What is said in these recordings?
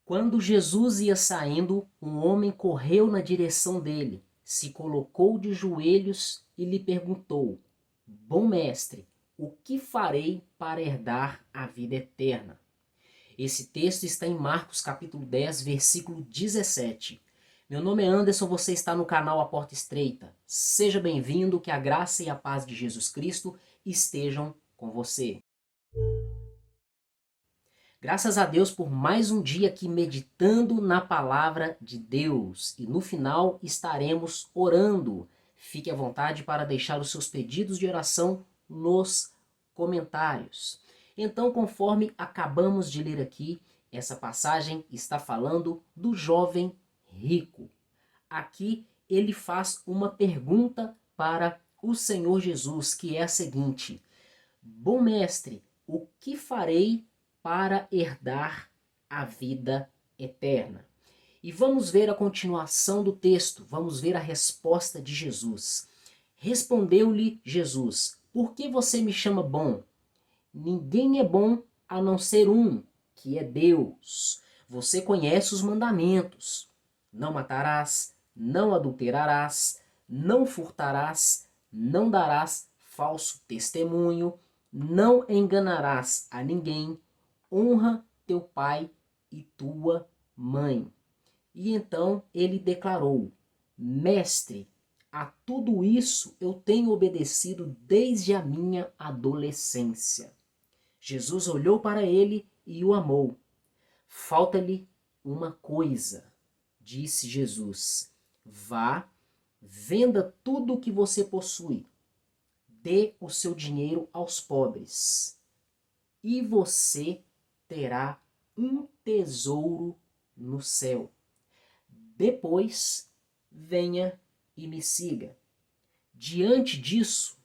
Quando Jesus ia saindo, um homem correu na direção dele, se colocou de joelhos e lhe perguntou: Bom mestre, o que farei para herdar a vida eterna? Esse texto está em Marcos capítulo 10, versículo 17. Meu nome é Anderson, você está no canal A Porta Estreita. Seja bem-vindo, que a graça e a paz de Jesus Cristo estejam com você. Graças a Deus por mais um dia aqui meditando na palavra de Deus. E no final estaremos orando. Fique à vontade para deixar os seus pedidos de oração nos comentários. Então, conforme acabamos de ler aqui, essa passagem está falando do jovem rico. Aqui ele faz uma pergunta para o Senhor Jesus, que é a seguinte: Bom mestre, o que farei para herdar a vida eterna? E vamos ver a continuação do texto, vamos ver a resposta de Jesus. Respondeu-lhe Jesus: Por que você me chama bom? Ninguém é bom a não ser um, que é Deus. Você conhece os mandamentos: não matarás, não adulterarás, não furtarás, não darás falso testemunho, não enganarás a ninguém, honra teu pai e tua mãe. E então ele declarou: Mestre, a tudo isso eu tenho obedecido desde a minha adolescência. Jesus olhou para ele e o amou. Falta-lhe uma coisa, disse Jesus. Vá, venda tudo o que você possui, dê o seu dinheiro aos pobres, e você terá um tesouro no céu. Depois, venha e me siga. Diante disso,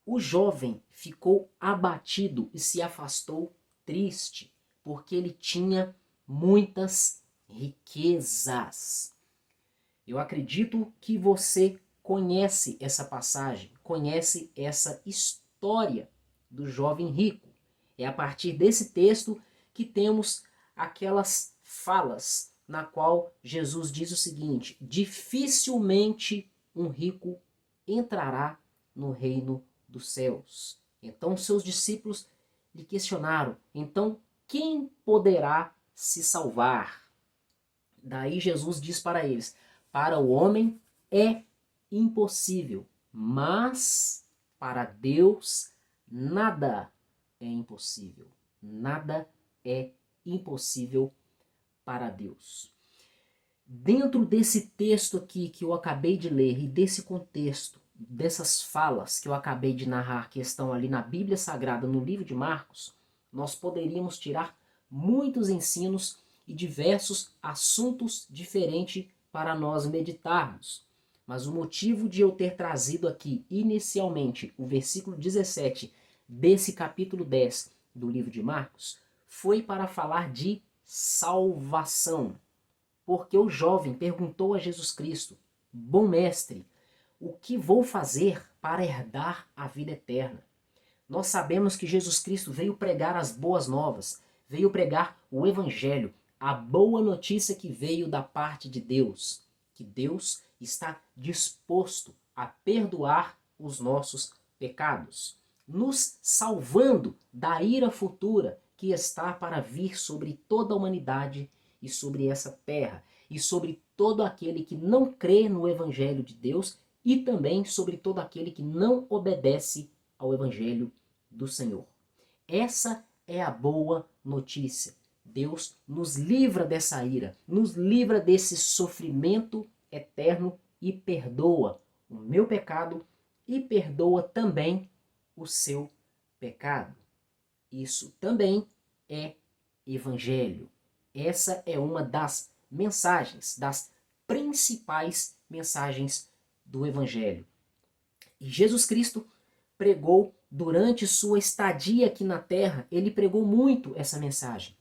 o jovem ficou abatido e se afastou triste, porque ele tinha muitas riquezas. Eu acredito que você conhece essa passagem, conhece essa história do jovem rico. É a partir desse texto que temos aquelas falas na qual Jesus diz o seguinte: dificilmente um rico entrará no reino dos céus. Então seus discípulos lhe questionaram: então quem poderá se salvar? Daí Jesus diz para eles: para o homem é impossível, mas para Deus nada é impossível. Nada é impossível para Deus. Dentro desse texto aqui que eu acabei de ler e desse contexto, dessas falas que eu acabei de narrar, que estão ali na Bíblia Sagrada, no livro de Marcos, nós poderíamos tirar muitos ensinos e diversos assuntos diferentes para nós meditarmos. Mas o motivo de eu ter trazido aqui inicialmente o versículo 17 desse capítulo 10 do livro de Marcos foi para falar de salvação. Porque o jovem perguntou a Jesus Cristo: Bom mestre, o que vou fazer para herdar a vida eterna? Nós sabemos que Jesus Cristo veio pregar as boas novas, veio pregar o Evangelho, a boa notícia que veio da parte de Deus, que Deus está disposto a perdoar os nossos pecados, nos salvando da ira futura que está para vir sobre toda a humanidade e sobre essa terra, e sobre todo aquele que não crê no Evangelho de Deus, e também sobre todo aquele que não obedece ao Evangelho do Senhor. Essa é a boa notícia. Deus nos livra dessa ira, nos livra desse sofrimento eterno e perdoa o meu pecado e perdoa também o seu pecado. Isso também é Evangelho. Essa é uma das mensagens, das principais mensagens do Evangelho. E Jesus Cristo pregou durante sua estadia aqui na Terra, ele pregou muito essa mensagem.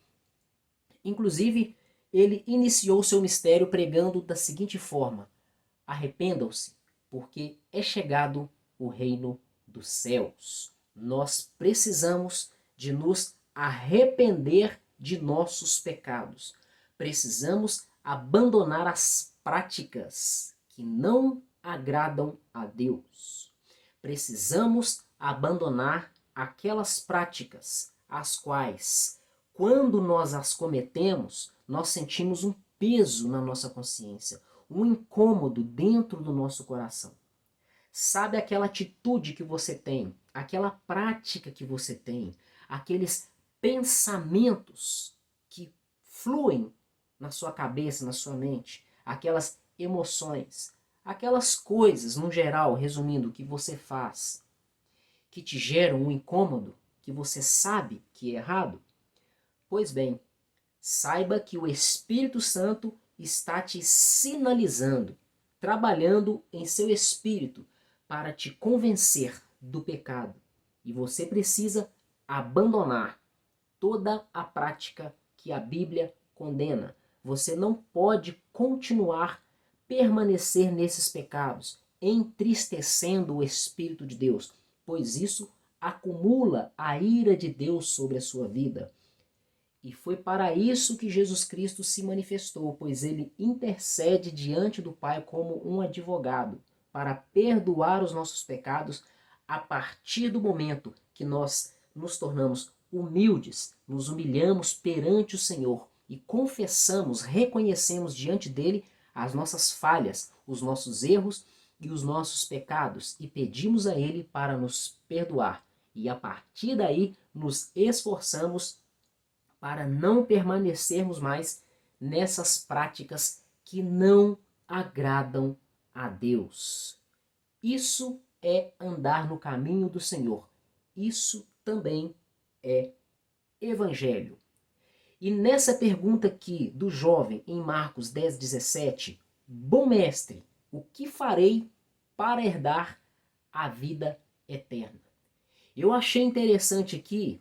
Inclusive, ele iniciou seu mistério pregando da seguinte forma: arrependam-se, porque é chegado o reino dos céus. Nós precisamos de nos arrepender de nossos pecados. Precisamos abandonar as práticas que não agradam a Deus. Precisamos abandonar aquelas práticas as quais, quando nós as cometemos, nós sentimos um peso na nossa consciência, um incômodo dentro do nosso coração. Sabe aquela atitude que você tem, aquela prática que você tem, aqueles pensamentos que fluem na sua cabeça, na sua mente, aquelas emoções, aquelas coisas, no geral, resumindo, que você faz, que te geram um incômodo, que você sabe que é errado? Pois bem, saiba que o Espírito Santo está te sinalizando, trabalhando em seu espírito para te convencer do pecado. E você precisa abandonar toda a prática que a Bíblia condena. Você não pode continuar permanecer nesses pecados, entristecendo o Espírito de Deus, pois isso acumula a ira de Deus sobre a sua vida. E foi para isso que Jesus Cristo se manifestou, pois ele intercede diante do Pai como um advogado, para perdoar os nossos pecados a partir do momento que nós nos tornamos humildes, nos humilhamos perante o Senhor e confessamos, reconhecemos diante dele as nossas falhas, os nossos erros e os nossos pecados e pedimos a ele para nos perdoar. E a partir daí nos esforçamos para não permanecermos mais nessas práticas que não agradam a Deus. Isso é andar no caminho do Senhor. Isso também é evangelho. E nessa pergunta aqui do jovem em Marcos 10:17, bom mestre, o que farei para herdar a vida eterna? Eu achei interessante aqui,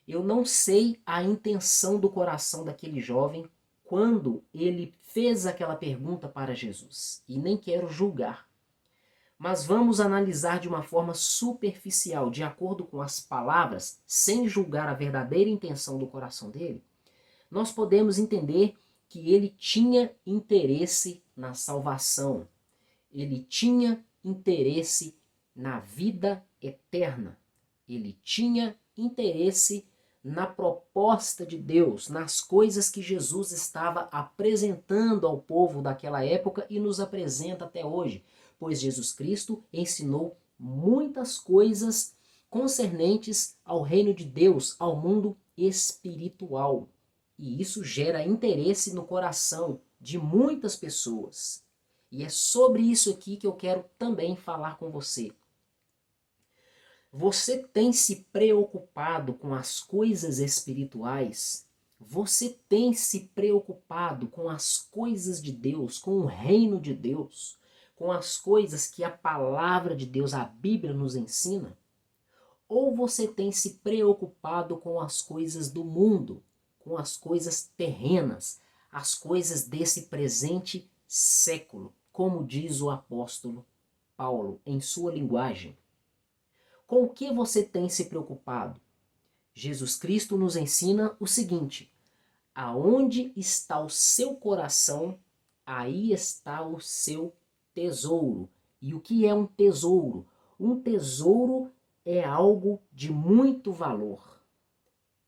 eu não sei a intenção do coração daquele jovem quando ele fez aquela pergunta para Jesus, e nem quero julgar. Mas vamos analisar de uma forma superficial, de acordo com as palavras, sem julgar a verdadeira intenção do coração dele. Nós podemos entender que ele tinha interesse na salvação. Ele tinha interesse na vida eterna. Ele tinha interesse na proposta de Deus, nas coisas que Jesus estava apresentando ao povo daquela época e nos apresenta até hoje, pois Jesus Cristo ensinou muitas coisas concernentes ao reino de Deus, ao mundo espiritual. E isso gera interesse no coração de muitas pessoas. E é sobre isso aqui que eu quero também falar com você. Você tem se preocupado com as coisas espirituais? Você tem se preocupado com as coisas de Deus, com o reino de Deus, com as coisas que a palavra de Deus, a Bíblia, nos ensina? Ou você tem se preocupado com as coisas do mundo, com as coisas terrenas, as coisas desse presente século, como diz o apóstolo Paulo em sua linguagem? Com o que você tem se preocupado? Jesus Cristo nos ensina o seguinte: aonde está o seu coração, aí está o seu tesouro. E o que é um tesouro? Um tesouro é algo de muito valor.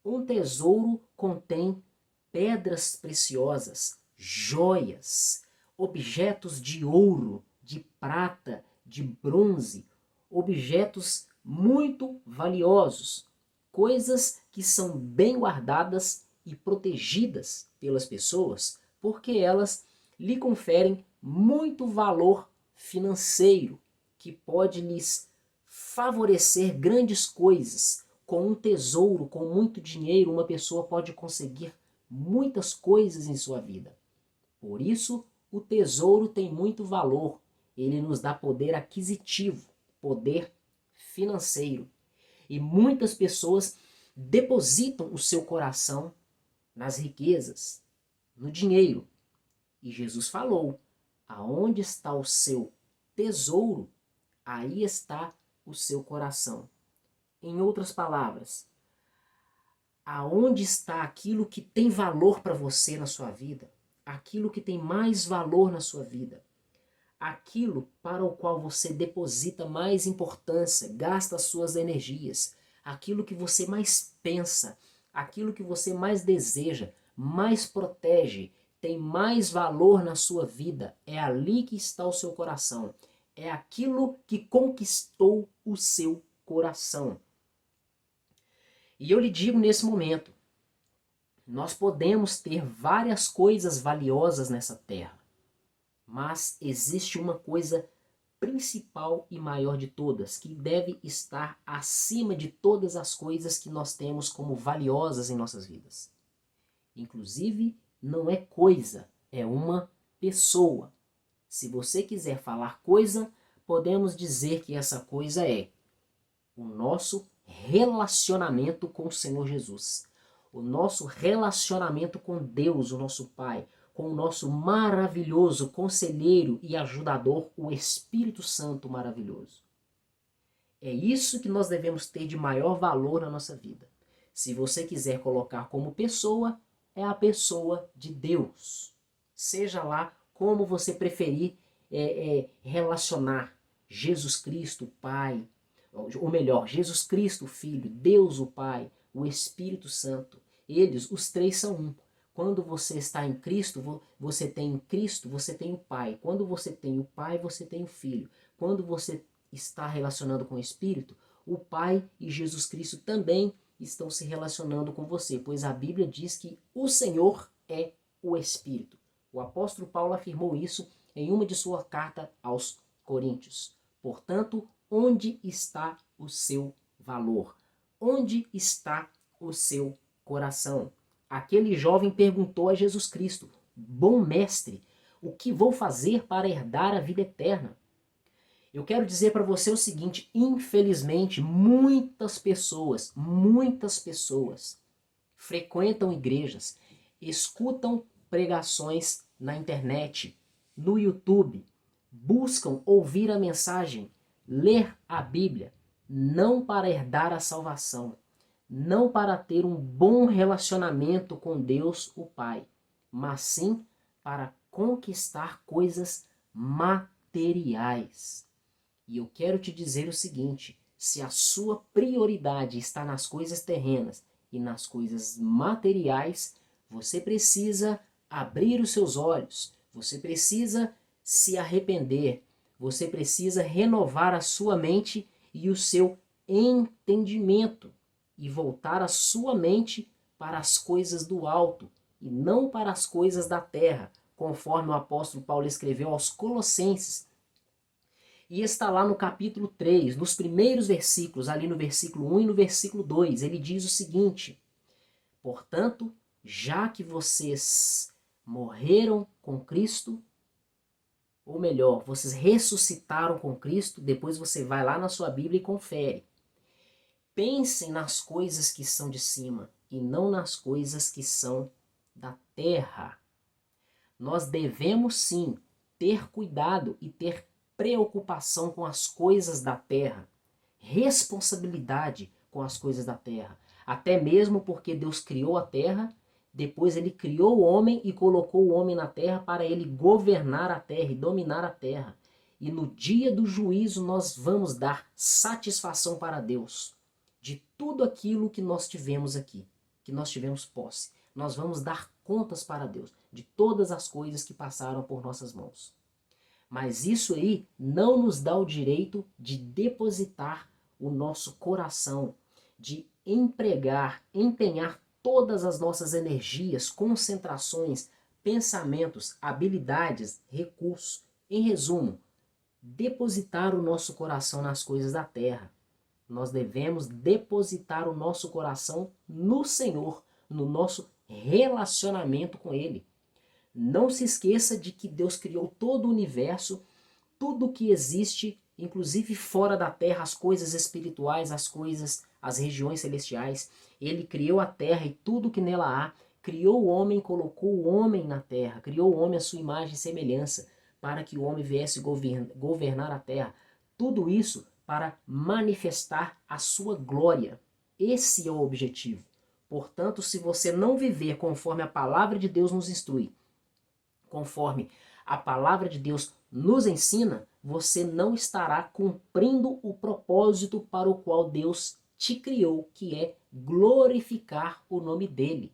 Um tesouro contém pedras preciosas, joias, objetos de ouro, de prata, de bronze, objetos muito valiosos, coisas que são bem guardadas e protegidas pelas pessoas, porque elas lhe conferem muito valor financeiro, que pode lhes favorecer grandes coisas. Com um tesouro, com muito dinheiro, uma pessoa pode conseguir muitas coisas em sua vida. Por isso, o tesouro tem muito valor. Ele nos dá poder aquisitivo, poder financeiro. E muitas pessoas depositam o seu coração nas riquezas, no dinheiro. E Jesus falou: aonde está o seu tesouro, aí está o seu coração. Em outras palavras, Aonde está aquilo que tem valor para você na sua vida? Aquilo que tem mais valor na sua vida? Aquilo para o qual você deposita mais importância, gasta as suas energias, aquilo que você mais pensa, aquilo que você mais deseja, mais protege, tem mais valor na sua vida, é ali que está o seu coração. É aquilo que conquistou o seu coração. E eu lhe digo nesse momento, nós podemos ter várias coisas valiosas nessa terra, mas existe uma coisa principal e maior de todas, que deve estar acima de todas as coisas que nós temos como valiosas em nossas vidas. Inclusive, não é coisa, é uma pessoa. Se você quiser falar coisa, podemos dizer que essa coisa é o nosso relacionamento com o Senhor Jesus. O nosso relacionamento com Deus, o nosso Pai, com o nosso maravilhoso conselheiro e ajudador, o Espírito Santo maravilhoso. É isso que nós devemos ter de maior valor na nossa vida. Se você quiser colocar como pessoa, é a pessoa de Deus. Seja lá como você preferir relacionar Jesus Cristo, Pai, ou melhor, Jesus Cristo, Filho, Deus o Pai, o Espírito Santo. Eles, os três são um. Quando você está em Cristo, você tem o Pai. Quando você tem o Pai, você tem o Filho. Quando você está relacionando com o Espírito, o Pai e Jesus Cristo também estão se relacionando com você, pois a Bíblia diz que o Senhor é o Espírito. O apóstolo Paulo afirmou isso em uma de suas cartas aos Coríntios. Portanto, onde está o seu valor? Onde está o seu coração? Aquele jovem perguntou a Jesus Cristo: Bom mestre, o que vou fazer para herdar a vida eterna? Eu quero dizer para você o seguinte: infelizmente, muitas pessoas frequentam igrejas, escutam pregações na internet, no YouTube, buscam ouvir a mensagem, ler a Bíblia, não para herdar a salvação, não para ter um bom relacionamento com Deus, o Pai, mas sim para conquistar coisas materiais. E eu quero te dizer o seguinte: se a sua prioridade está nas coisas terrenas e nas coisas materiais, você precisa abrir os seus olhos, você precisa se arrepender, você precisa renovar a sua mente e o seu entendimento e voltar a sua mente para as coisas do alto e não para as coisas da terra, conforme o apóstolo Paulo escreveu aos Colossenses. E está lá no capítulo 3, nos primeiros versículos, ali no versículo 1 e no versículo 2, ele diz o seguinte: portanto, já que vocês morreram com Cristo, ou melhor, vocês ressuscitaram com Cristo, depois você vai lá na sua Bíblia e confere. Pensem nas coisas que são de cima e não nas coisas que são da terra. Nós devemos sim ter cuidado e ter preocupação com as coisas da terra, responsabilidade com as coisas da terra, até mesmo porque Deus criou a terra, depois ele criou o homem e colocou o homem na terra para ele governar a terra e dominar a terra. E no dia do juízo nós vamos dar satisfação para Deus de tudo aquilo que nós tivemos aqui, que nós tivemos posse. Nós vamos dar contas para Deus de todas as coisas que passaram por nossas mãos. Mas isso aí não nos dá o direito de depositar o nosso coração, de empenhar todas as nossas energias, concentrações, pensamentos, habilidades, recursos. Em resumo, depositar o nosso coração nas coisas da terra. Nós devemos depositar o nosso coração no Senhor, no nosso relacionamento com Ele. Não se esqueça de que Deus criou todo o universo, tudo que existe, inclusive fora da terra, as coisas espirituais, as regiões celestiais. Ele criou a terra e tudo que nela há, criou o homem, colocou o homem na terra, criou o homem à sua imagem e semelhança, para que o homem viesse governar a terra. Tudo isso para manifestar a sua glória. Esse é o objetivo. Portanto, se você não viver conforme a palavra de Deus nos instrui, conforme a palavra de Deus nos ensina, você não estará cumprindo o propósito para o qual Deus te criou, que é glorificar o nome dele.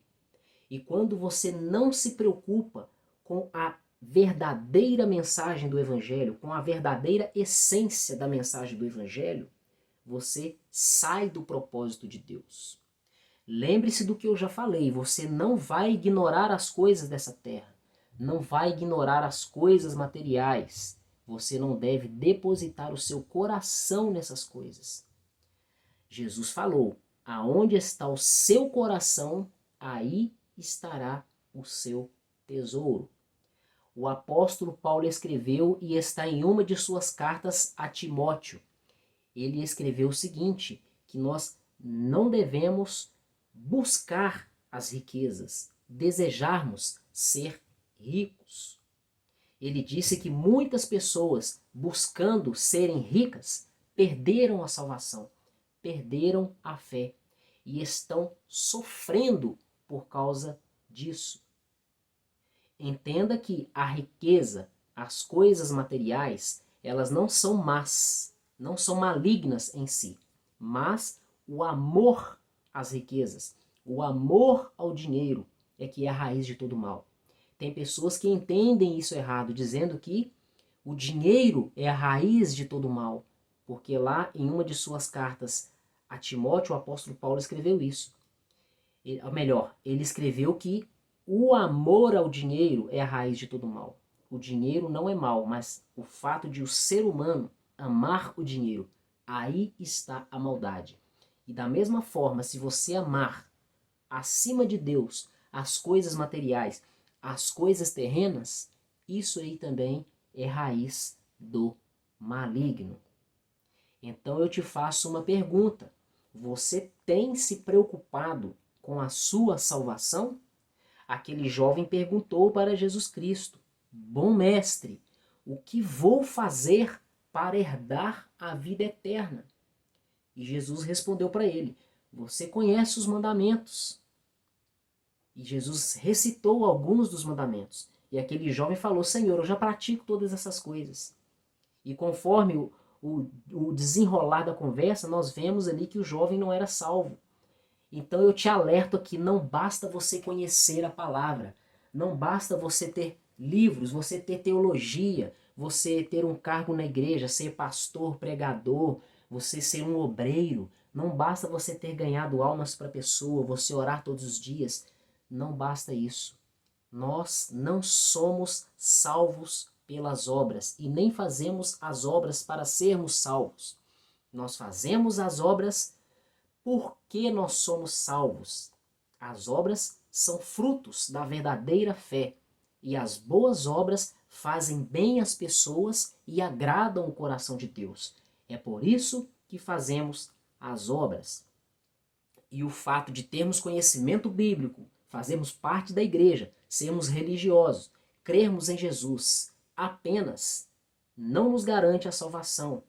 E quando você não se preocupa com a verdadeira mensagem do Evangelho, com a verdadeira essência da mensagem do Evangelho, você sai do propósito de Deus. Lembre-se do que eu já falei, você não vai ignorar as coisas dessa terra, não vai ignorar as coisas materiais. Você não deve depositar o seu coração nessas coisas. Jesus falou, aonde está o seu coração, aí estará o seu tesouro. O apóstolo Paulo escreveu e está em uma de suas cartas a Timóteo. Ele escreveu o seguinte, que nós não devemos buscar as riquezas, desejarmos ser ricos. Ele disse que muitas pessoas, buscando serem ricas, perderam a salvação, perderam a fé e estão sofrendo por causa disso. Entenda que a riqueza, as coisas materiais, elas não são más, não são malignas em si, mas o amor às riquezas, o amor ao dinheiro é que é a raiz de todo mal. Tem pessoas que entendem isso errado, dizendo que o dinheiro é a raiz de todo mal, porque lá em uma de suas cartas a Timóteo, o apóstolo Paulo escreveu isso. Ou melhor, ele escreveu que o amor ao dinheiro é a raiz de todo mal. O dinheiro não é mal, mas o fato de o ser humano amar o dinheiro, aí está a maldade. E da mesma forma, se você amar acima de Deus as coisas materiais, as coisas terrenas, isso aí também é raiz do maligno. Então eu te faço uma pergunta. Você tem se preocupado com a sua salvação? Aquele jovem perguntou para Jesus Cristo, bom mestre, o que vou fazer para herdar a vida eterna? E Jesus respondeu para ele, você conhece os mandamentos. E Jesus recitou alguns dos mandamentos. E aquele jovem falou, Senhor, eu já pratico todas essas coisas. E conforme o desenrolar da conversa, nós vemos ali que o jovem não era salvo. Então eu te alerto aqui, não basta você conhecer a palavra, não basta você ter livros, você ter teologia, você ter um cargo na igreja, ser pastor, pregador, você ser um obreiro, não basta você ter ganhado almas para a pessoa, você orar todos os dias, não basta isso. Nós não somos salvos pelas obras e nem fazemos as obras para sermos salvos. Nós fazemos as obras porque nós somos salvos. As obras são frutos da verdadeira fé e as boas obras fazem bem às pessoas e agradam o coração de Deus. É por isso que fazemos as obras. E o fato de termos conhecimento bíblico, fazermos parte da igreja, sermos religiosos, crermos em Jesus, apenas não nos garante a salvação.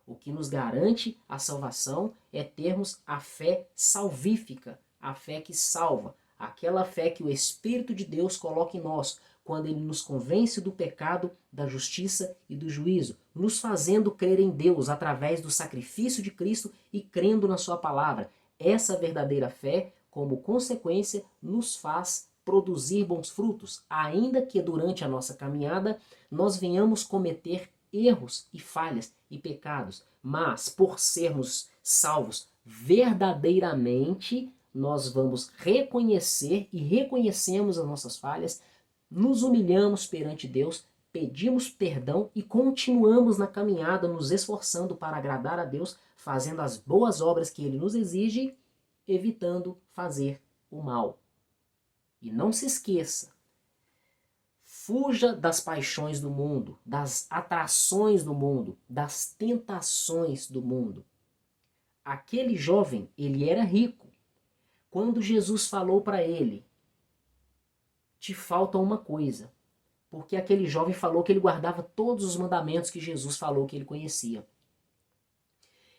O que nos garante a salvação é termos a fé salvífica, a fé que salva, aquela fé que o Espírito de Deus coloca em nós, quando ele nos convence do pecado, da justiça e do juízo, nos fazendo crer em Deus através do sacrifício de Cristo e crendo na sua palavra. Essa verdadeira fé, como consequência, nos faz produzir bons frutos, ainda que durante a nossa caminhada nós venhamos cometer erros e falhas e pecados, mas por sermos salvos verdadeiramente, nós vamos reconhecer e reconhecemos as nossas falhas, nos humilhamos perante Deus, pedimos perdão e continuamos na caminhada, nos esforçando para agradar a Deus, fazendo as boas obras que Ele nos exige, evitando fazer o mal. E não se esqueça, fuja das paixões do mundo, das atrações do mundo, das tentações do mundo. Aquele jovem, ele era rico. Quando Jesus falou para ele, te falta uma coisa. Porque aquele jovem falou que ele guardava todos os mandamentos que Jesus falou que ele conhecia.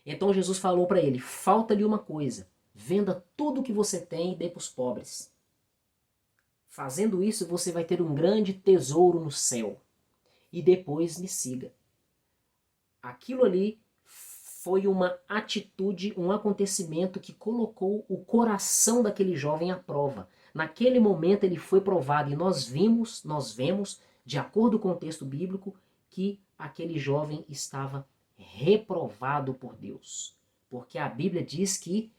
Então Jesus falou para ele, falta-lhe uma coisa. Venda tudo que você tem e dê para os pobres. Fazendo isso, você vai ter um grande tesouro no céu. E depois me siga. Aquilo ali foi uma atitude, um acontecimento que colocou o coração daquele jovem à prova. Naquele momento ele foi provado e nós vemos, de acordo com o texto bíblico, que aquele jovem estava reprovado por Deus. Porque a Bíblia diz que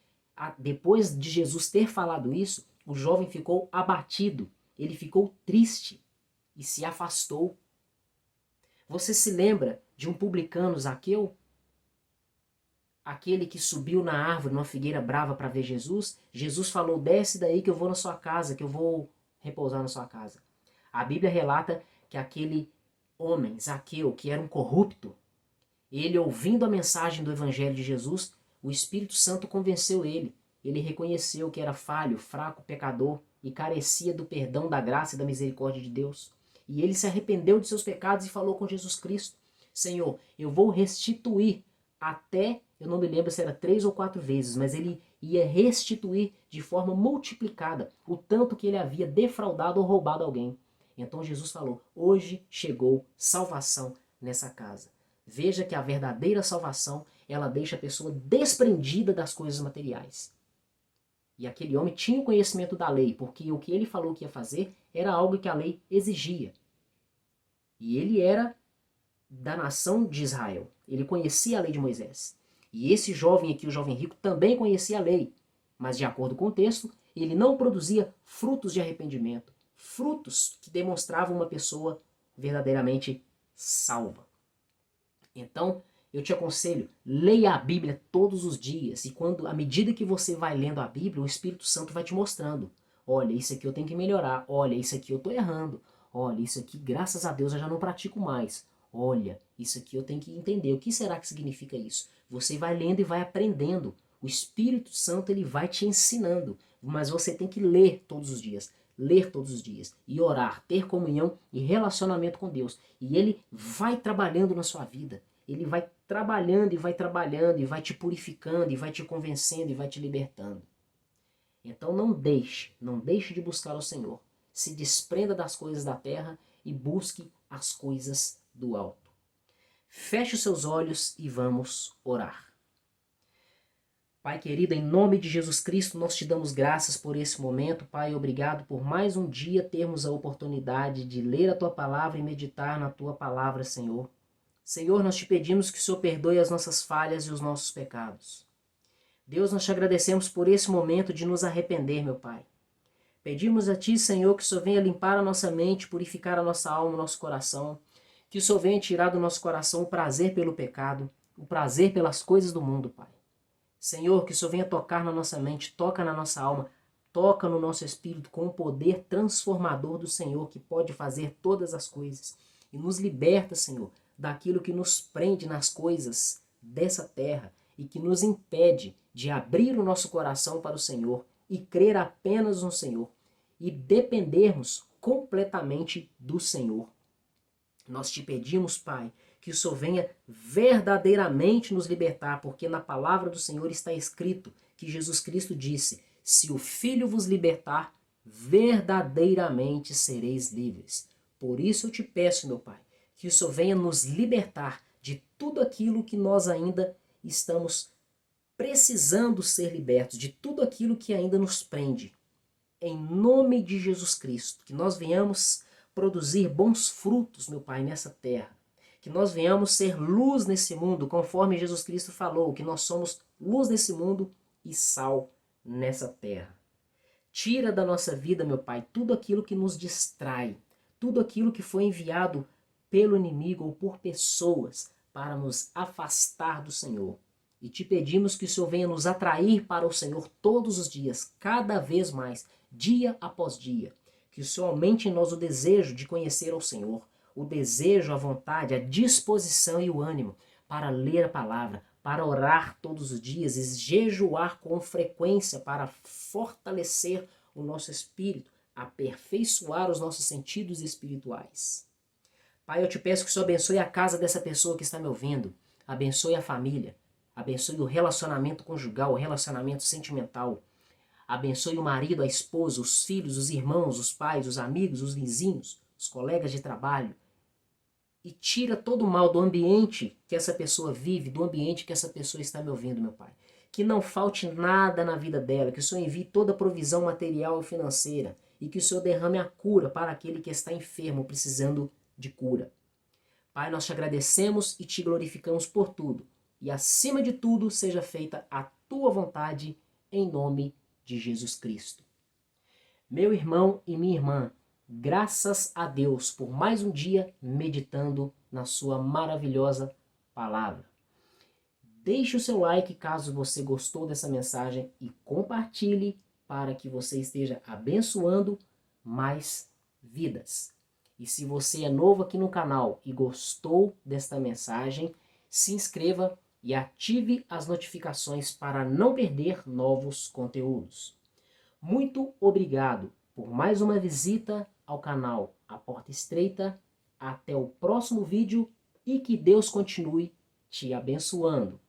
depois de Jesus ter falado isso, o jovem ficou abatido, ele ficou triste e se afastou. Você se lembra de um publicano, Zaqueu? Aquele que subiu na árvore, numa figueira brava para ver Jesus? Jesus falou, desce daí que eu vou na sua casa, que eu vou repousar na sua casa. A Bíblia relata que aquele homem, Zaqueu, que era um corrupto, ele ouvindo a mensagem do Evangelho de Jesus, o Espírito Santo convenceu ele. Ele reconheceu que era falho, fraco, pecador e carecia do perdão, da graça e da misericórdia de Deus. E ele se arrependeu de seus pecados e falou com Jesus Cristo, Senhor, eu vou restituir até, eu não me lembro se era 3 ou 4 vezes, mas ele ia restituir de forma multiplicada o tanto que ele havia defraudado ou roubado alguém. Então Jesus falou, hoje chegou salvação nessa casa. Veja que a verdadeira salvação, ela deixa a pessoa desprendida das coisas materiais. E aquele homem tinha o conhecimento da lei, porque o que ele falou que ia fazer era algo que a lei exigia. E ele era da nação de Israel. Ele conhecia a lei de Moisés. E esse jovem aqui, o jovem rico, também conhecia a lei. Mas de acordo com o texto, ele não produzia frutos de arrependimento. Frutos que demonstravam uma pessoa verdadeiramente salva. Então, eu te aconselho, leia a Bíblia todos os dias. E à medida que você vai lendo a Bíblia, o Espírito Santo vai te mostrando. Olha, isso aqui eu tenho que melhorar. Olha, isso aqui eu estou errando. Olha, isso aqui, graças a Deus, eu já não pratico mais. Olha, isso aqui eu tenho que entender. O que será que significa isso? Você vai lendo e vai aprendendo. O Espírito Santo, ele vai te ensinando. Mas você tem que ler todos os dias. Ler todos os dias. E orar, ter comunhão e relacionamento com Deus. E ele vai trabalhando na sua vida. Ele vai trabalhando e vai te purificando e vai te convencendo e vai te libertando. Então não deixe de buscar o Senhor. Se desprenda das coisas da terra e busque as coisas do alto. Feche os seus olhos e vamos orar. Pai querido, em nome de Jesus Cristo, nós te damos graças por esse momento. Pai, obrigado por mais um dia termos a oportunidade de ler a Tua palavra e meditar na Tua palavra, Senhor. Senhor, nós te pedimos que o Senhor perdoe as nossas falhas e os nossos pecados. Deus, nós te agradecemos por esse momento de nos arrepender, meu Pai. Pedimos a Ti, Senhor, que o Senhor venha limpar a nossa mente, purificar a nossa alma, o nosso coração. Que o Senhor venha tirar do nosso coração o prazer pelo pecado, o prazer pelas coisas do mundo, Pai. Senhor, que o Senhor venha tocar na nossa mente, toca na nossa alma, toca no nosso espírito com o poder transformador do Senhor, que pode fazer todas as coisas. E nos liberta, Senhor, daquilo que nos prende nas coisas dessa terra e que nos impede de abrir o nosso coração para o Senhor e crer apenas no Senhor e dependermos completamente do Senhor. Nós te pedimos, Pai, que o Senhor venha verdadeiramente nos libertar, porque na palavra do Senhor está escrito que Jesus Cristo disse, se o Filho vos libertar, verdadeiramente sereis livres. Por isso eu te peço, meu Pai, que o Senhor venha nos libertar de tudo aquilo que nós ainda estamos precisando ser libertos, de tudo aquilo que ainda nos prende. Em nome de Jesus Cristo, que nós venhamos produzir bons frutos, meu Pai, nessa terra. Que nós venhamos ser luz nesse mundo, conforme Jesus Cristo falou, que nós somos luz nesse mundo e sal nessa terra. Tira da nossa vida, meu Pai, tudo aquilo que nos distrai, tudo aquilo que foi enviado pelo inimigo ou por pessoas para nos afastar do Senhor. E te pedimos que o Senhor venha nos atrair para o Senhor todos os dias, cada vez mais, dia após dia. Que o Senhor aumente em nós o desejo de conhecer ao Senhor, o desejo, a vontade, a disposição e o ânimo para ler a palavra, para orar todos os dias e jejuar com frequência para fortalecer o nosso espírito, aperfeiçoar os nossos sentidos espirituais. Pai, eu te peço que o Senhor abençoe a casa dessa pessoa que está me ouvindo, abençoe a família, Abençoe o relacionamento conjugal, o relacionamento sentimental. Abençoe o marido, a esposa, os filhos, os irmãos, os pais, os amigos, os vizinhos, os colegas de trabalho. E tira todo o mal do ambiente que essa pessoa vive, do ambiente que essa pessoa está me ouvindo, meu Pai. Que não falte nada na vida dela, que o Senhor envie toda a provisão material e financeira e que o Senhor derrame a cura para aquele que está enfermo, precisando de cura. Pai, nós te agradecemos e te glorificamos por tudo. E acima de tudo, seja feita a tua vontade, em nome de Jesus Cristo. Meu irmão e minha irmã, graças a Deus por mais um dia meditando na sua maravilhosa palavra. Deixe o seu like caso você gostou dessa mensagem e compartilhe para que você esteja abençoando mais vidas. E se você é novo aqui no canal e gostou desta mensagem, se inscreva e ative as notificações para não perder novos conteúdos. Muito obrigado por mais uma visita ao canal A Porta Estreita. Até o próximo vídeo e que Deus continue te abençoando.